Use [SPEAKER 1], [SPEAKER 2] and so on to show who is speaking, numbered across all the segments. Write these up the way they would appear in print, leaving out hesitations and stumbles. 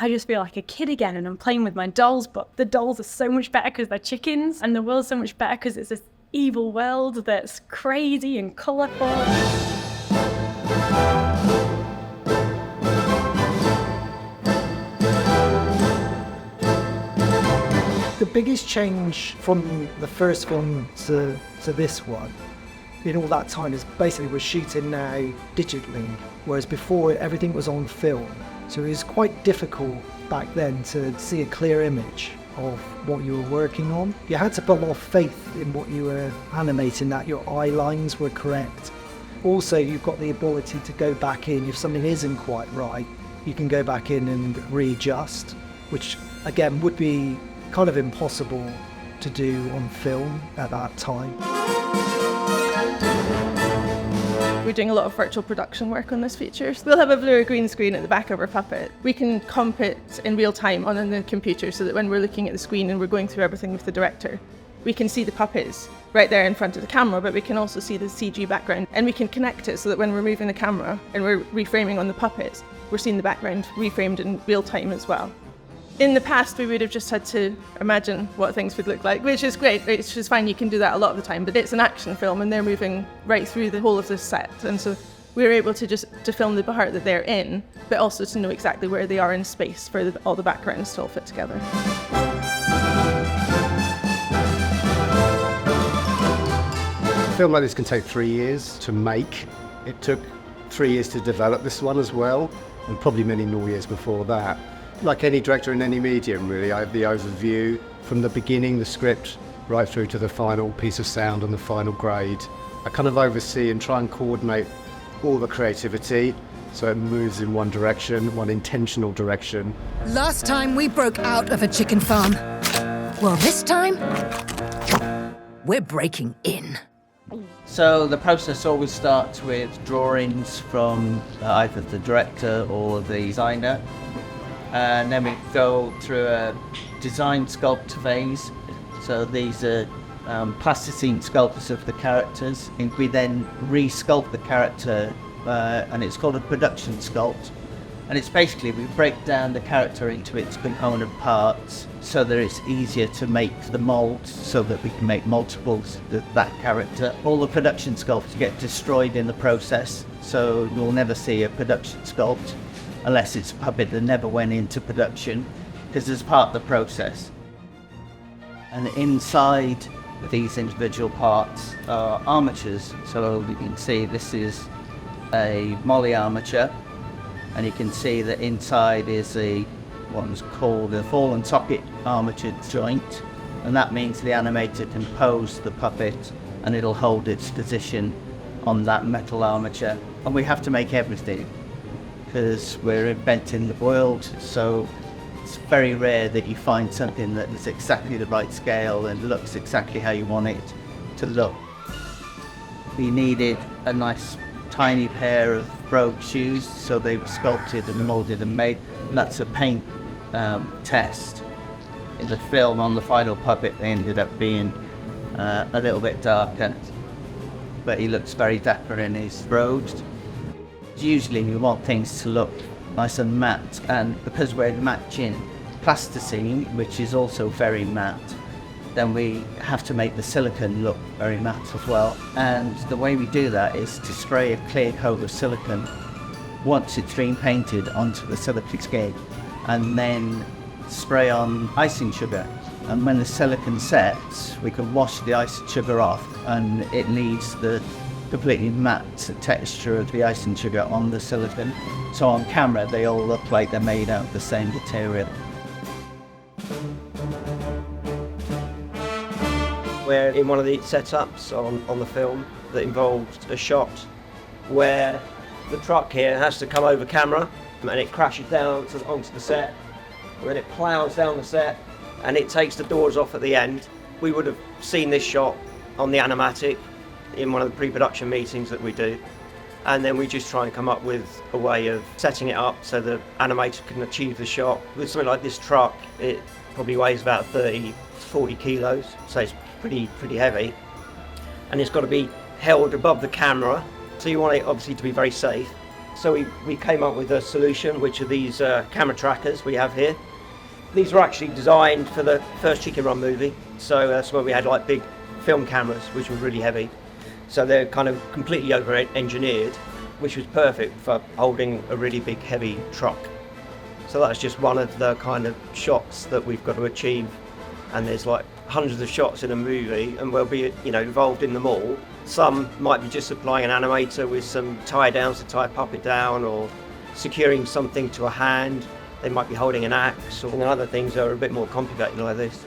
[SPEAKER 1] I just feel like a kid again, and I'm playing with my dolls, but the dolls are so much better because they're chickens, and the world's so much better because it's this evil world that's crazy and colourful.
[SPEAKER 2] The biggest change from the first film to this one in all that time is basically we're shooting now digitally, whereas before everything was on film. So it was quite difficult back then to see a clear image of what you were working on. You had to put a lot of faith in what you were animating, that your eye lines were correct. Also, you've got the ability to go back in if something isn't quite right. You can go back in and readjust, which again would be kind of impossible to do on film at that time.
[SPEAKER 3] We're doing a lot of virtual production work on this feature. So we'll have a blue or green screen at the back of our puppet. We can comp it in real time on the computer so that when we're looking at the screen and we're going through everything with the director, we can see the puppets right there in front of the camera, but we can also see the CG background, and we can connect it so that when we're moving the camera and we're reframing on the puppets, we're seeing the background reframed in real time as well. In the past, we would have just had to imagine what things would look like, which is great. It's just fine, you can do that a lot of the time, but it's an action film and they're moving right through the whole of this set. And so we're able to film the part that they're in, but also to know exactly where they are in space for all the backgrounds to all fit together.
[SPEAKER 4] A film like this can take 3 years to make. It took 3 years to develop this one as well, and probably many more years before that. Like any director in any medium, really, I have the overview from the beginning, the script, right through to the final piece of sound and the final grade. I kind of oversee and try and coordinate all the creativity so it moves in one direction, one intentional direction.
[SPEAKER 5] Last time we broke out of a chicken farm. Well, this time, we're breaking in.
[SPEAKER 6] So the process always starts with drawings from either the director or the designer. And then we go through a design sculpt phase. So these are plasticine sculptures of the characters. And we then re-sculpt the character, and it's called a production sculpt. And it's basically, we break down the character into its component parts so that it's easier to make the molds, so that we can make multiples of that character. All the production sculpts get destroyed in the process, so you'll never see a production sculpt unless it's a puppet that never went into production, because it's part of the process. And inside these individual parts are armatures. So you can see this is a molly armature, and you can see that inside is what's called a fallen socket armature joint, and that means the animator can pose the puppet and it'll hold its position on that metal armature. And we have to make everything, because we're inventing the world, so it's very rare that you find something that is exactly the right scale and looks exactly how you want it to look. We needed a nice tiny pair of brogue shoes, so they were sculpted and moulded and made. And that's a paint test. In the film, on the final puppet, they ended up being a little bit darker, but he looks very dapper in his brogues. Usually we want things to look nice and matte, and because we're matching plasticine, which is also very matte, then we have to make the silicone look very matte as well. And the way we do that is to spray a clear coat of silicone once it's been painted onto the silicone skin, and then spray on icing sugar. And when the silicone sets, we can wash the icing sugar off, and it leaves the completely matte texture of the icing sugar on the silicone. So on camera, they all look like they're made out of the same material.
[SPEAKER 7] We're in one of the setups on the film that involved a shot where the truck here has to come over camera, and it crashes down onto the set, and then it ploughs down the set, and it takes the doors off at the end. We would have seen this shot on the animatic in one of the pre-production meetings that we do, and then we just try and come up with a way of setting it up so the animator can achieve the shot. With something like this truck, it probably weighs about 30 to 40 kilos, so it's pretty heavy, and it's got to be held above the camera, so you want it obviously to be very safe, So we came up with a solution, which are these camera trackers we have here. These were actually designed for the first Chicken Run movie, so that's where we had like big film cameras, which were really heavy. So they're kind of completely over-engineered, which was perfect for holding a really big, heavy truck. So that's just one of the kind of shots that we've got to achieve. And there's like hundreds of shots in a movie, and we'll be, involved in them all. Some might be just supplying an animator with some tie downs to tie a puppet down, or securing something to a hand. They might be holding an axe, or other things that are a bit more complicated like this.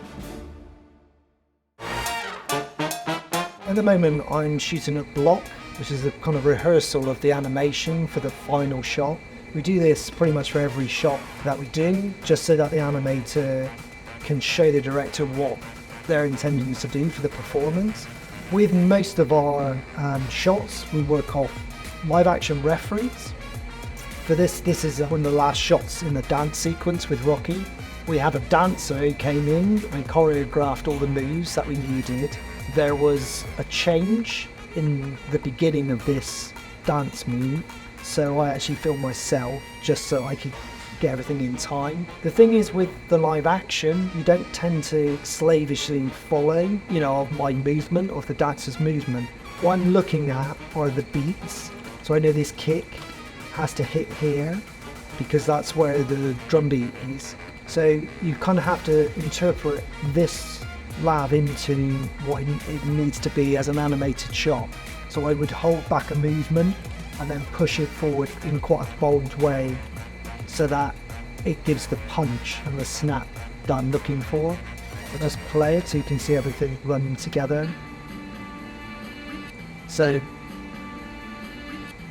[SPEAKER 2] At the moment, I'm shooting a block, which is a kind of rehearsal of the animation for the final shot. We do this pretty much for every shot that we do, just so that the animator can show the director what they're intending to do for the performance. With most of our shots, we work off live action referees. For this is one of the last shots in the dance sequence with Rocky. We had a dancer who came in and choreographed all the moves that we needed. There was a change in the beginning of this dance move, so I actually filmed myself just so I could get everything in time. The thing is, with the live action, you don't tend to slavishly follow, my movement or the dancer's movement. What I'm looking at are the beats. So I know this kick has to hit here because that's where the drum beat is. So you kind of have to interpret this lav into what it needs to be as an animated shot. So I would hold back a movement and then push it forward in quite a bold way so that it gives the punch and the snap that I'm looking for. Let's play it so you can see everything running together. So it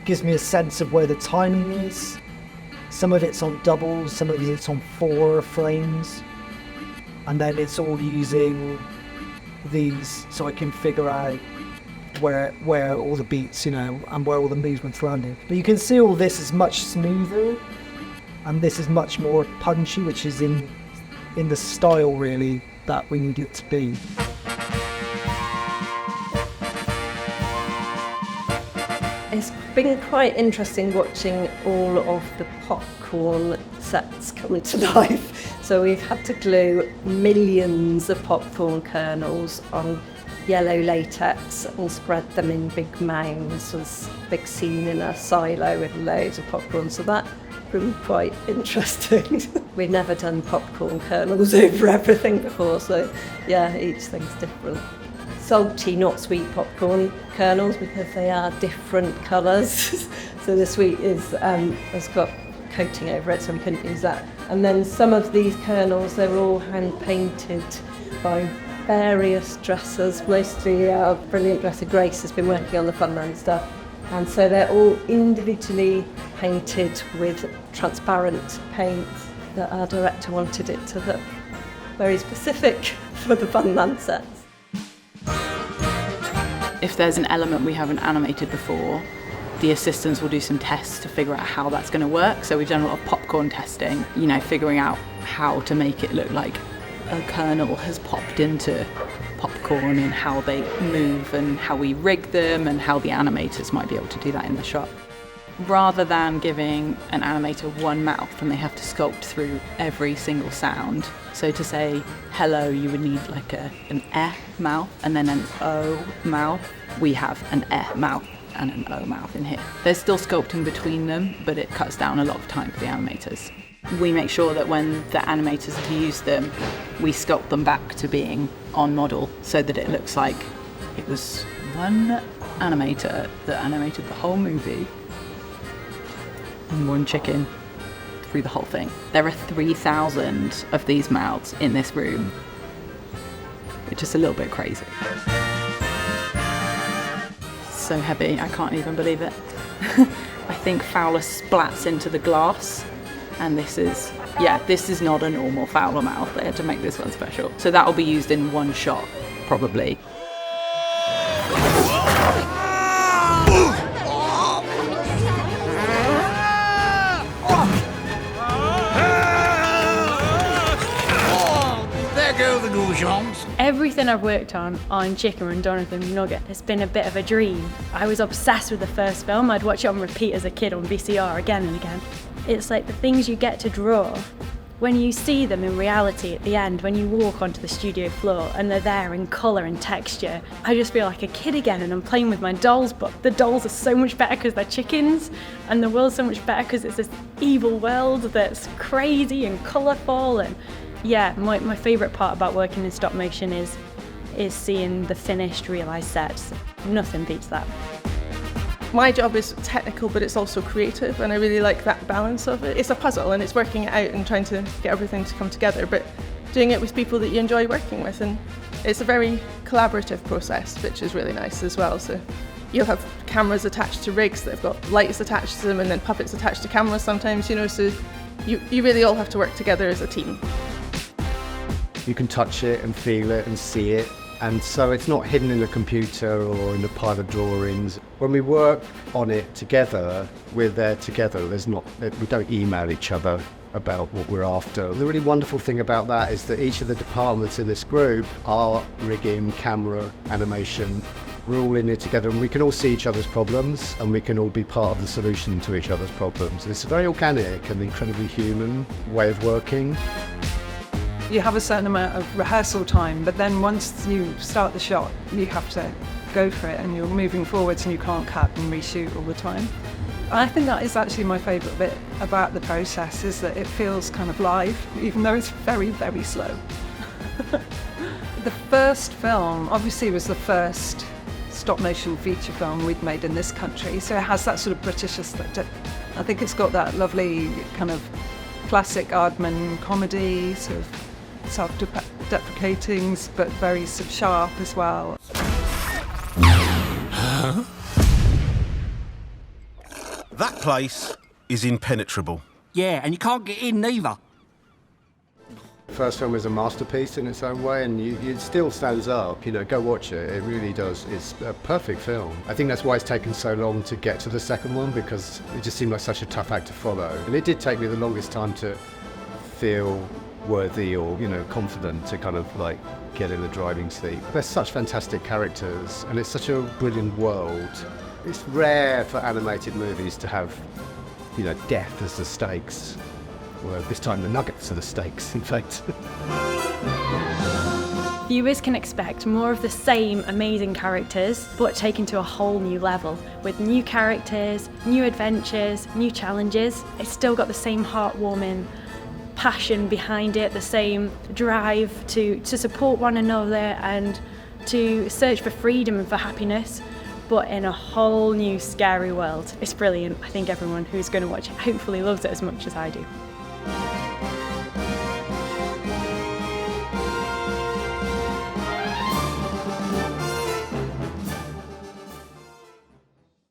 [SPEAKER 2] gives me a sense of where the timing is. Some of it's on doubles, some of it's on 4 frames, and then it's all using these so I can figure out where all the beats, and where all the movements landed. But you can see all this is much smoother, and this is much more punchy, which is in the style really that we need it to be.
[SPEAKER 8] It's been quite interesting watching all of the popcorn sets come to life. So we've had to glue millions of popcorn kernels on yellow latex and spread them in big mounds. There's a big scene in a silo with loads of popcorn, so that's been quite interesting. We've never done popcorn kernels over everything before, so yeah, each thing's different. Salty, not sweet popcorn kernels because they are different colours. So the sweet has got coating over it, so we couldn't use that. And then some of these kernels, they're all hand painted by various dressers. Mostly our brilliant dresser Grace has been working on the Funland stuff. And so they're all individually painted with transparent paint that our director wanted it to look very specific for the Funland sets.
[SPEAKER 9] If there's an element we haven't animated before, the assistants will do some tests to figure out how that's going to work. So we've done a lot of popcorn testing, figuring out how to make it look like a kernel has popped into popcorn and how they move and how we rig them and how the animators might be able to do that in the shot. Rather than giving an animator one mouth and they have to sculpt through every single sound. So to say hello, you would need like an eh mouth and then an o mouth. We have an eh mouth and an o mouth in here. There's still sculpting between them, but it cuts down a lot of time for the animators. We make sure that when the animators use them, we sculpt them back to being on model so that it looks like it was one animator that animated the whole movie and one chicken through the whole thing. There are 3,000 of these mouths in this room, which is a little bit crazy. So heavy, I can't even believe it. I think Fowler splats into the glass, and this is not a normal Fowler mouth. They had to make this one special. So that will be used in one shot, probably.
[SPEAKER 10] There go the
[SPEAKER 1] Everything I've worked on Chicken Run, Jonathan Nugget, has been a bit of a dream. I was obsessed with the first film. I'd watch it on repeat as a kid on VCR again and again. It's like the things you get to draw, when you see them in reality at the end, when you walk onto the studio floor and they're there in colour and texture, I just feel like a kid again and I'm playing with my dolls, but the dolls are so much better because they're chickens, and the world's so much better because it's this evil world that's crazy and colourful. And yeah, my favourite part about working in stop motion is seeing the finished realised sets. Nothing beats that.
[SPEAKER 3] My job is technical, but it's also creative, and I really like that balance of it. It's a puzzle, and it's working it out and trying to get everything to come together, but doing it with people that you enjoy working with, and it's a very collaborative process, which is really nice as well. So you'll have cameras attached to rigs that have got lights attached to them, and then puppets attached to cameras sometimes, you know, so you really all have to work together as a team.
[SPEAKER 4] You can touch it and feel it and see it. And so it's not hidden in a computer or in a pile of drawings. When we work on it together, we're there together. We don't email each other about what we're after. The really wonderful thing about that is that each of the departments in this group, art, rigging, camera, animation, we're all in it together, and we can all see each other's problems and we can all be part of the solution to each other's problems. It's a very organic and incredibly human way of working.
[SPEAKER 10] You have a certain amount of rehearsal time, but then once you start the shot, you have to go for it, and you're moving forwards and you can't cut and reshoot all the time. And I think that is actually my favourite bit about the process, is that it feels kind of live, even though it's very, very slow. The first film obviously was the first stop motion feature film we'd made in this country, so it has that sort of British aesthetic. I think it's got that lovely kind of classic Aardman comedy, sort of self-deprecating, but very sort of sharp as well.
[SPEAKER 11] Huh? That place is impenetrable.
[SPEAKER 12] Yeah, and you can't get in neither.
[SPEAKER 4] The first film is a masterpiece in its own way, and it still stands up. You know, go watch it. It really does. It's a perfect film. I think that's why it's taken so long to get to the second one, because it just seemed like such a tough act to follow. And it did take me the longest time to feel worthy or, you know, confident to kind of like get in the driving seat. They're such fantastic characters, and it's such a brilliant world. It's rare for animated movies to have, you know, death as the stakes. Well, this time the nuggets are the stakes, in fact.
[SPEAKER 1] Viewers can expect more of the same amazing characters, but taken to a whole new level, with new characters, new adventures, new challenges. It's still got the same heartwarming passion behind it, the same drive to support one another and to search for freedom and for happiness, but in a whole new scary world. It's brilliant. I think everyone who's going to watch it hopefully loves it as much as I do.